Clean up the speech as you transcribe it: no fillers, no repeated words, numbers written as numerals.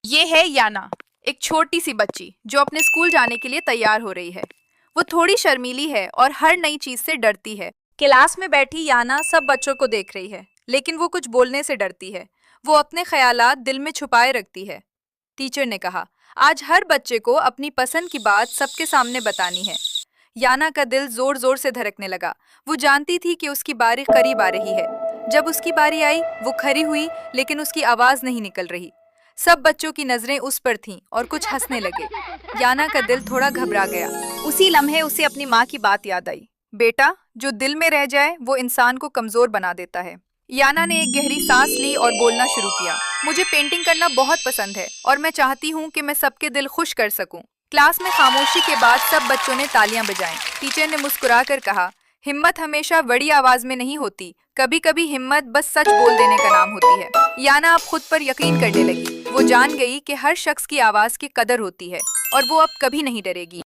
یہ ہے یانا، ایک چھوٹی سی بچی جو اپنے اسکول جانے کے لیے تیار ہو رہی ہے۔ وہ تھوڑی شرمیلی ہے اور ہر نئی چیز سے ڈرتی ہے۔ کلاس میں بیٹھی یانا سب بچوں کو دیکھ رہی ہے، لیکن وہ کچھ بولنے سے ڈرتی ہے۔ وہ اپنے خیالات دل میں چھپائے رکھتی ہے۔ ٹیچر نے کہا، آج ہر بچے کو اپنی پسند کی بات سب کے سامنے بتانی ہے۔ یانا کا دل زور زور سے دھڑکنے لگا۔ وہ جانتی تھی کہ اس کی باری قریب آ رہی ہے۔ جب اس کی باری آئی، وہ کھڑی ہوئی، لیکن اس کی آواز نہیں نکل رہی۔ سب بچوں کی نظریں اس پر تھیں اور کچھ ہنسنے لگے۔ یانا کا دل تھوڑا گھبرا گیا۔ اسی لمحے اسے اپنی ماں کی بات یاد آئی، بیٹا، جو دل میں رہ جائے وہ انسان کو کمزور بنا دیتا ہے۔ یانا نے ایک گہری سانس لی اور بولنا شروع کیا، مجھے پینٹنگ کرنا بہت پسند ہے اور میں چاہتی ہوں کہ میں سب کے دل خوش کر سکوں۔ کلاس میں خاموشی کے بعد سب بچوں نے تالیاں بجائیں۔ ٹیچر نے مسکرا کر کہا، ہمت ہمیشہ بڑی آواز میں نہیں ہوتی، کبھی کبھی ہمت بس سچ بول دینے کا نام ہوتی ہے۔ یانا اب خود پر یقین کرنے لگی۔ وہ جان گئی کہ ہر شخص کی آواز کی قدر ہوتی ہے اور وہ اب کبھی نہیں ڈرے گی۔